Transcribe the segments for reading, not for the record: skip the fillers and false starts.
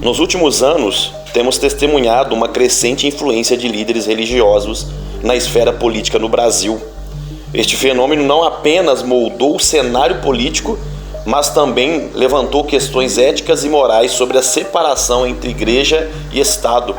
Nos últimos anos, temos testemunhado uma crescente influência de líderes religiosos na esfera política no Brasil. Este fenômeno não apenas moldou o cenário político, mas também levantou questões éticas e morais sobre a separação entre igreja e Estado.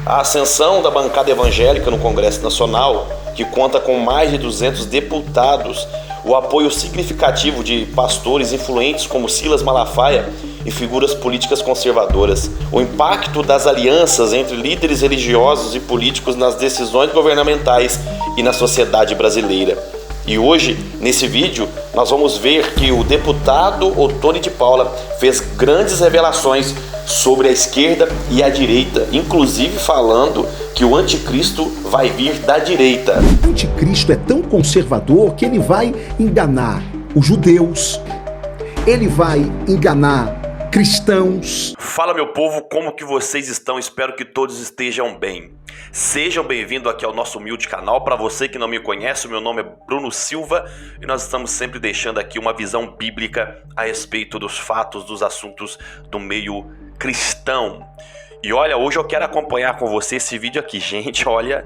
A ascensão da bancada evangélica no Congresso Nacional, que conta com mais de 200 deputados, o apoio significativo de pastores influentes como Silas Malafaia e figuras políticas conservadoras, o impacto das alianças entre líderes religiosos e políticos nas decisões governamentais e na sociedade brasileira. E hoje, nesse vídeo, nós vamos ver que o deputado Ottoni de Paula fez grandes revelações sobre a esquerda e a direita, inclusive falando que o anticristo vai vir da direita. O anticristo é tão conservador que ele vai enganar os judeus, ele vai enganar cristãos. Fala, meu povo, como que vocês estão? Espero que todos estejam bem. Sejam bem-vindos aqui ao nosso humilde canal. Para você que não me conhece, o meu nome é Bruno Silva e nós estamos sempre deixando aqui uma visão bíblica a respeito dos fatos, dos assuntos do meio cristão. E olha, hoje eu quero acompanhar com você esse vídeo aqui, gente. Olha,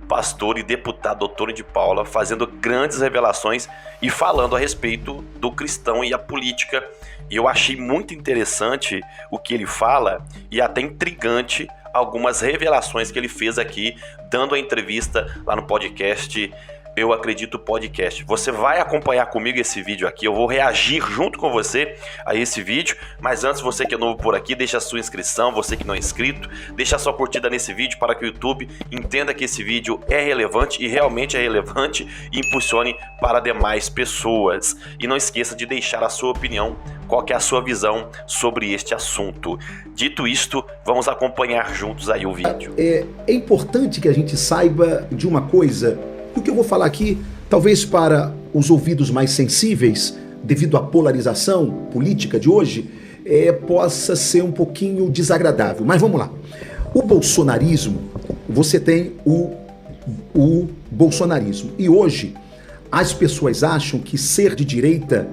pastor e deputado Ottoni de Paula fazendo grandes revelações e falando a respeito do cristão e a política. E eu achei muito interessante o que ele fala e até intrigante algumas revelações que ele fez aqui, dando a entrevista lá no podcast Eu Acredito Podcast. Você vai acompanhar comigo esse vídeo aqui, eu vou reagir junto com você a esse vídeo, mas antes, você que é novo por aqui, deixa a sua inscrição, você que não é inscrito, deixa a sua curtida nesse vídeo para que o YouTube entenda que esse vídeo é relevante e realmente é relevante e impulsione para demais pessoas. E não esqueça de deixar a sua opinião, qual que é a sua visão sobre este assunto. Dito isto, vamos acompanhar juntos aí o vídeo. É importante que a gente saiba de uma coisa. O que eu vou falar aqui, talvez para os ouvidos mais sensíveis, devido à polarização política de hoje, possa ser um pouquinho desagradável. Mas vamos lá. O bolsonarismo, você tem o bolsonarismo. E hoje, as pessoas acham que ser de direita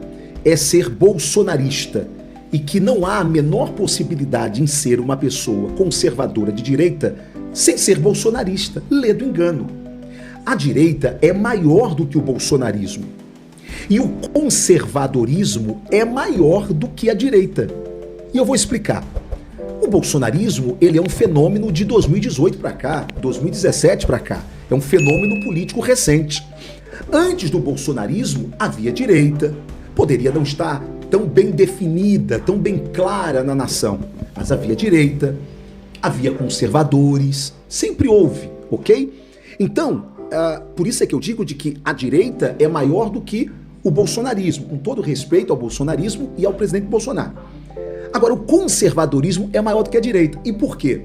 é ser bolsonarista e que não há a menor possibilidade em ser uma pessoa conservadora de direita sem ser bolsonarista. Lê do engano. A direita é maior do que o bolsonarismo. E o conservadorismo é maior do que a direita. E eu vou explicar. O bolsonarismo, ele é um fenômeno de 2018 para cá, 2017 para cá. É um fenômeno político recente. Antes do bolsonarismo, havia direita. Poderia não estar tão bem definida, tão bem clara na nação. Mas havia direita, havia conservadores, sempre houve, ok? Então, por isso é que eu digo de que a direita é maior do que o bolsonarismo, com todo respeito ao bolsonarismo e ao presidente Bolsonaro. Agora, o conservadorismo é maior do que a direita. E por quê?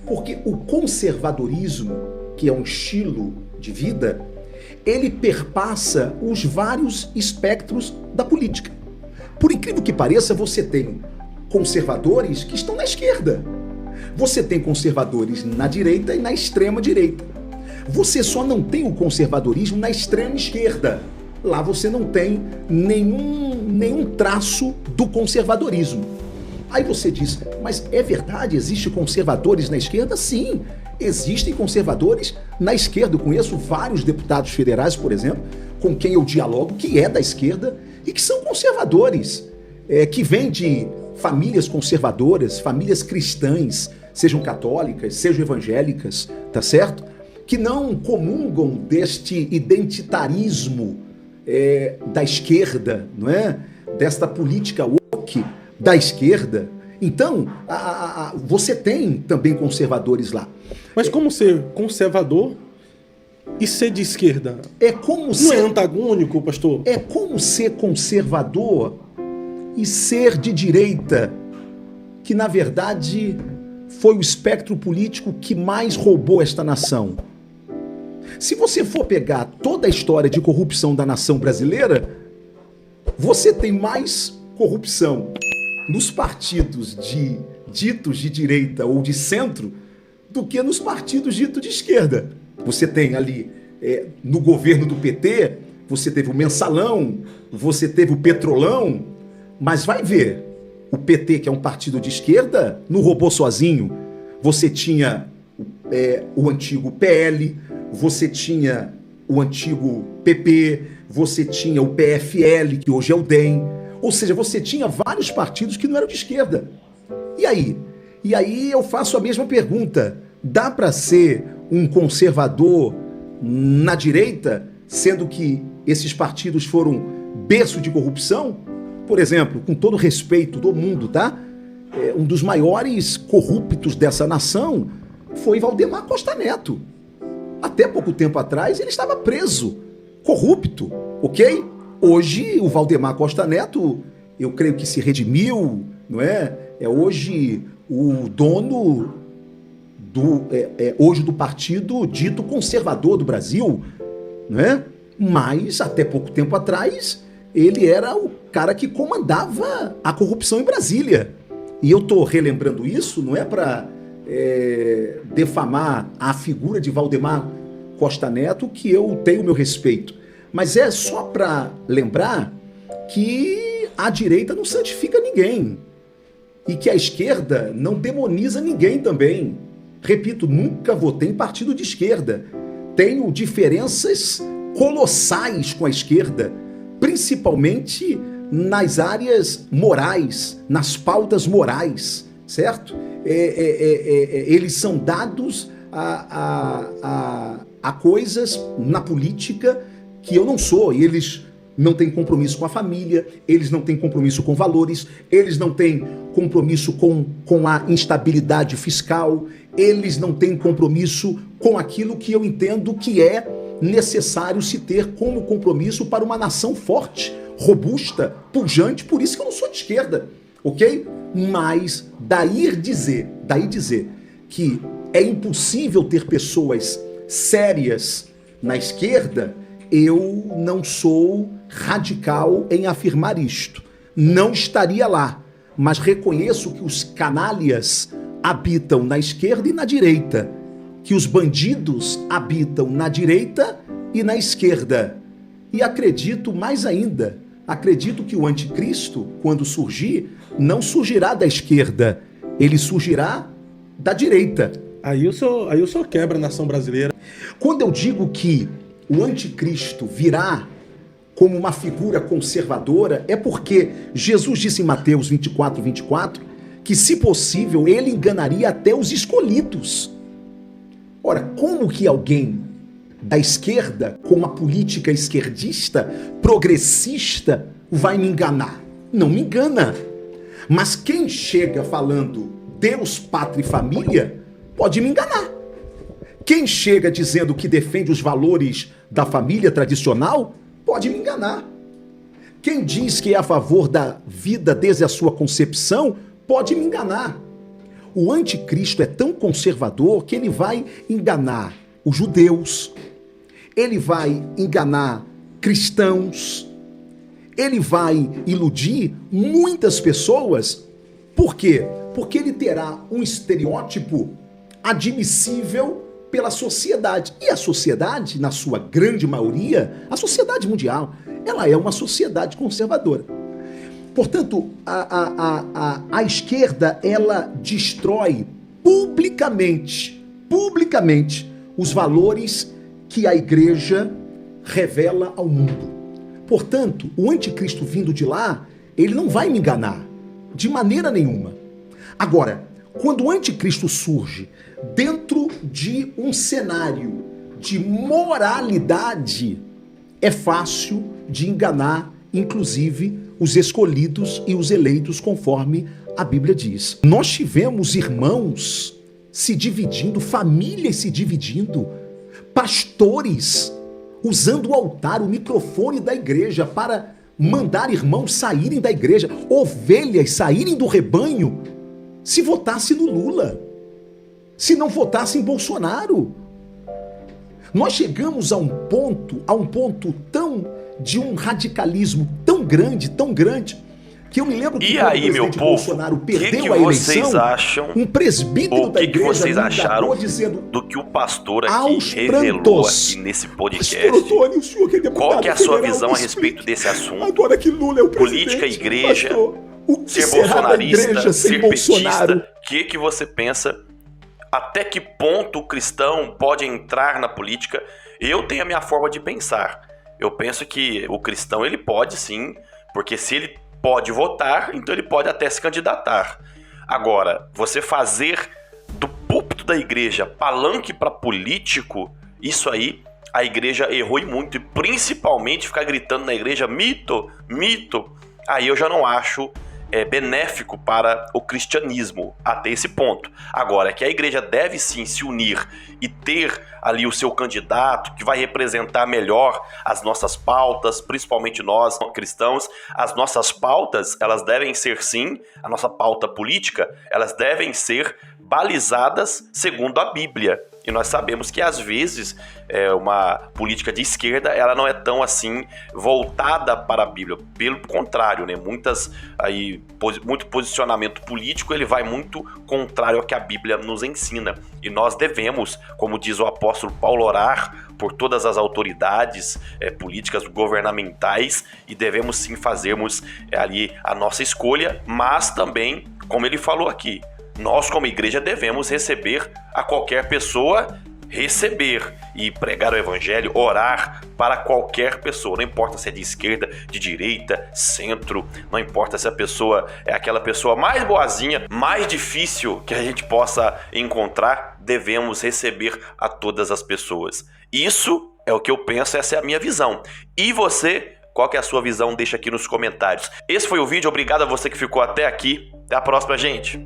Porque o conservadorismo, que é um estilo de vida, ele perpassa os vários espectros da política. Por incrível que pareça, você tem conservadores que estão na esquerda. Você tem conservadores na direita e na extrema direita. Você só não tem o conservadorismo na extrema esquerda. Lá você não tem nenhum traço do conservadorismo. Aí você diz, mas é verdade, existem conservadores na esquerda? Sim, existem conservadores na esquerda. Eu conheço vários deputados federais, por exemplo, com quem eu dialogo, que é da esquerda e que são conservadores, que vêm de famílias conservadoras, famílias cristãs, sejam católicas, sejam evangélicas, tá certo? Que não comungam deste identitarismo da esquerda, não é? Desta política woke da esquerda. Então, você tem também conservadores lá. Mas como ser conservador e ser de esquerda? Não é antagônico, pastor? É como ser conservador e ser de direita, que na verdade foi o espectro político que mais roubou esta nação. Se você for pegar toda a história de corrupção da nação brasileira, você tem mais corrupção nos partidos ditos de direita ou de centro do que nos partidos ditos de esquerda. Você tem ali, no governo do PT, você teve o Mensalão, você teve o Petrolão, mas vai ver, o PT, que é um partido de esquerda, não roubou sozinho. Você tinha o antigo PL, você tinha o antigo PP, você tinha o PFL, que hoje é o DEM. Ou seja, você tinha vários partidos que não eram de esquerda. E aí? E aí eu faço a mesma pergunta. Dá para ser um conservador na direita, sendo que esses partidos foram berço de corrupção? Por exemplo, com todo respeito do mundo, tá? Um dos maiores corruptos dessa nação foi Valdemar Costa Neto. Até pouco tempo atrás ele estava preso, corrupto, ok? Hoje o Valdemar Costa Neto, eu creio que se redimiu, não é? É hoje o dono hoje do partido dito conservador do Brasil, não é? Mas até pouco tempo atrás ele era o cara que comandava a corrupção em Brasília. E eu estou relembrando isso, não é para defamar a figura de Valdemar Costa Neto, que eu tenho o meu respeito, mas é só para lembrar que a direita não santifica ninguém e que a esquerda não demoniza ninguém também. Repito, nunca votei em partido de esquerda. Tenho diferenças colossais com a esquerda, principalmente nas áreas morais, nas pautas morais, certo? Eles são dados a coisas na política que eu não sou, e eles não têm compromisso com a família, eles não têm compromisso com valores, eles não têm compromisso com a instabilidade fiscal, eles não têm compromisso com aquilo que eu entendo que é necessário se ter como compromisso para uma nação forte, robusta, pujante. Por isso que eu não sou de esquerda, ok? Mas daí dizer que é impossível ter pessoas sérias na esquerda, eu não sou radical em afirmar isto. Não estaria lá, mas reconheço que os canalhas habitam na esquerda e na direita, que os bandidos habitam na direita e na esquerda. E acredito mais ainda, acredito que o anticristo, quando surgir, não surgirá da esquerda, ele surgirá da direita. Aí o senhor quebra a nação brasileira. Quando eu digo que o anticristo virá como uma figura conservadora, é porque Jesus disse em Mateus 24, que, se possível, ele enganaria até os escolhidos. Ora, como que alguém da esquerda, com uma política esquerdista, progressista, vai me enganar? Não me engana. Mas quem chega falando Deus, pátria e família, pode me enganar. Quem chega dizendo que defende os valores da família tradicional, pode me enganar. Quem diz que é a favor da vida desde a sua concepção, pode me enganar. O anticristo é tão conservador que ele vai enganar os judeus, ele vai enganar cristãos, ele vai iludir muitas pessoas. Por quê? Porque ele terá um estereótipo admissível pela sociedade. E a sociedade, na sua grande maioria, a sociedade mundial, ela é uma sociedade conservadora. Portanto, a esquerda, ela destrói publicamente os valores que a igreja revela ao mundo. Portanto, o anticristo vindo de lá, ele não vai me enganar, de maneira nenhuma. Agora, quando o anticristo surge dentro de um cenário de moralidade, é fácil de enganar, inclusive, os escolhidos e os eleitos, conforme a Bíblia diz. Nós tivemos irmãos se dividindo, famílias se dividindo, pastores usando o altar, o microfone da igreja para mandar irmãos saírem da igreja, ovelhas saírem do rebanho, se votasse no Lula, se não votasse em Bolsonaro. Nós chegamos a um ponto de um radicalismo tão grande, que eu me lembro que quando o presidente Bolsonaro perdeu a eleição, um presbítero da igreja me indagou dizendo, do que o pastor aqui revelou aqui nesse podcast. Antônio, o senhor que é deputado qual que é a sua federal, visão a respeito desse assunto? Agora que Lula é o presidente, política, igreja, pastor, ser bolsonarista, ser Bolsonaro? petista? O que você pensa? Até que ponto o cristão pode entrar na política? Eu tenho a minha forma de pensar. Eu penso que o cristão, ele pode sim, porque se ele pode votar, então ele pode até se candidatar. Agora, você fazer do púlpito da igreja palanque para político, isso aí a igreja errou e muito. E principalmente ficar gritando na igreja mito, mito, aí eu já não acho benéfico para o cristianismo até esse ponto. Agora, que a igreja deve sim se unir e ter ali o seu candidato que vai representar melhor as nossas pautas, principalmente nós cristãos, as nossas pautas, elas devem ser sim, a nossa pauta política, elas devem ser balizadas segundo a Bíblia. E nós sabemos que às vezes uma política de esquerda ela não é tão assim voltada para a Bíblia. Pelo contrário, né? Muito posicionamento político ele vai muito contrário ao que a Bíblia nos ensina. E nós devemos, como diz o apóstolo Paulo, orar por todas as autoridades políticas governamentais e devemos sim fazermos ali a nossa escolha, mas também, como ele falou aqui, nós como igreja devemos receber a qualquer pessoa, receber e pregar o evangelho, orar para qualquer pessoa, não importa se é de esquerda, de direita, centro, não importa se a pessoa é aquela pessoa mais boazinha, mais difícil que a gente possa encontrar, devemos receber a todas as pessoas. Isso é o que eu penso, essa é a minha visão. E você, qual que é a sua visão? Deixa aqui nos comentários. Esse foi o vídeo, obrigado a você que ficou até aqui, até a próxima, gente!